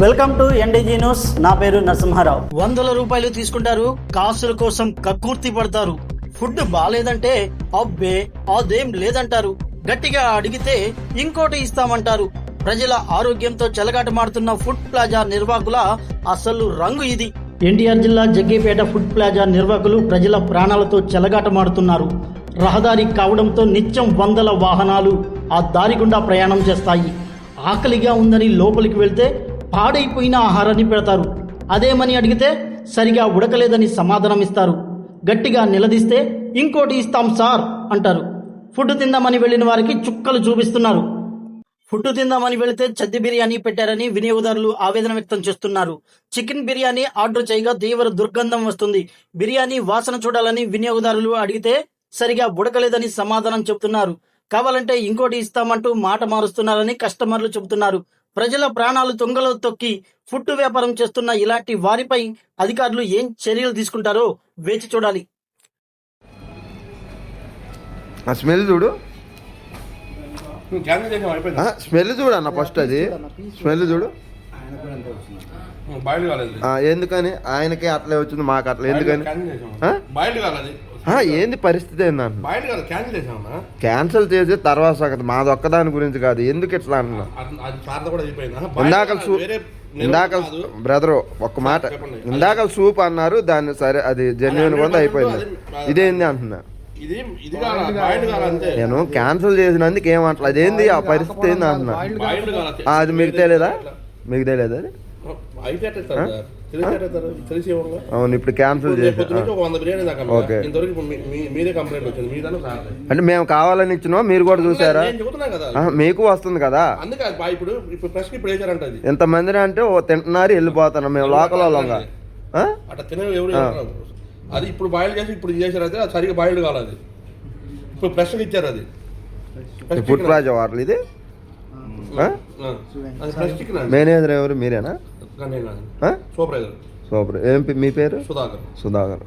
Welcome to ఎన్డీజీ news. నా పేరు నరసింహారావు. 100 రూపాయలు తీసుకుంటారు, కాసుల కోసం కక్కుర్తి పడతారు. ఫుడ్ బాలేదంటే అబ్బే అదేం లేదంటారు. గట్టిగా అడిగితే ఇంకోటి ఇస్తామంటారు. ప్రజల ఆరోగ్యంతో చెలగాటమాడుతున్న ఫుడ్ ప్లాజా నిర్వాహకుల అసలు రంగు ఇది. ఎన్టీఆర్ జిల్లా జగ్గేపేట ఫుడ్ ప్లాజా నిర్వాహకులు ప్రజల ప్రాణాలతో చెలగాటమాడుతున్నారు. రహదారి కావడంతో నిత్యం వందల వాహనాలు ఆ దారి గుండా ప్రయాణం చేస్తాయి. ఆకలిగా ఉందని లోపలికి వెళ్తే పాడైపోయిన ఆహారాన్ని పెడతారు. అదేమని అడిగితే సరిగా ఉడకలేదని సమాధానం ఇస్తారు. గట్టిగా నిలదీస్తే ఇంకోటి ఇస్తాం సార్ అంటారు. ఫుడ్ తిందామని వెళ్లిన వారికి చుక్కలు చూపిస్తున్నారు. ఫుడ్ తిందామని వెళితే చద్ది బిర్యానీ పెట్టారని వినియోగదారులు ఆవేదన వ్యక్తం చేస్తున్నారు. చికెన్ బిర్యానీ ఆర్డర్ చేయగా తీవ్ర దుర్గంధం వస్తుంది. బిర్యానీ వాసన చూడాలని వినియోగదారులు అడిగితే సరిగా ఉడకలేదని సమాధానం చెబుతున్నారు. కావాలంటే ఇంకోటి ఇస్తామంటూ మాట మారుస్తున్నారని కస్టమర్లు చెబుతున్నారు. ప్రజల ప్రాణాలు తొంగలో తొక్కి ఫుడ్ వ్యాపారం చేస్తున్న ఇలాంటి వారిపై అధికారులు ఏం చర్యలు తీసుకుంటారో వేచి చూడాలి. స్మెల్ చూడు, స్మెల్ చూడు అన్న, ఫస్ట్ అది స్మెల్ చూడు. ఎందుకని ఆయనకే అట్లే వచ్చింది, మాకు అట్లా ఎందుకని? ఏంది పరిస్థితి ఏందంటున్నా? క్యాన్సిల్ చేసి తర్వాత సంగతి, మాది ఒక్కదాని గురించి కాదు. ఎందుకు ఇట్లా అంటున్నా? ఇందాక బ్రదరు ఒక్క మాట, ఇందాక సూప్ అన్నారు, దాన్ని సరే అది జెన్యున్ కొంత అయిపోయింది. ఇదేంది అంటున్నా నేను? క్యాన్సిల్ చేసినందుకు ఏమంటా, అదేంది ఆ పరిస్థితి ఏంది అంటున్నా? అది మీకు తెలియదా? మీకు తెలియదు అది? అవును, ఇప్పుడు క్యాన్సిల్ చేసి ఓకే. అంటే మేము కావాలని ఇచ్చినా మీరు కూడా చూసారా? మీకు వస్తుంది కదా. ఎంతమంది అంటే తింటున్నారు వెళ్ళిపోతున్నాం మేము లోకల్ వాళ్ళంగా. అది ఇప్పుడు బాయిల్ చేసి ఇప్పుడు చేశారు, అయితే అది సరిగ్గా బాయిల్డ్ కాలేదు. ఇప్పుడు ఫ్రెష్గా ఇచ్చారు. అది ఫుడ్ ప్లాజా వాటర్. ఇది మేనేజర్ ఎవరు? మీరేనా? సూపర్. సూపర్. ఏం మీ పేరు? సుధాకర్. సుధాకర్.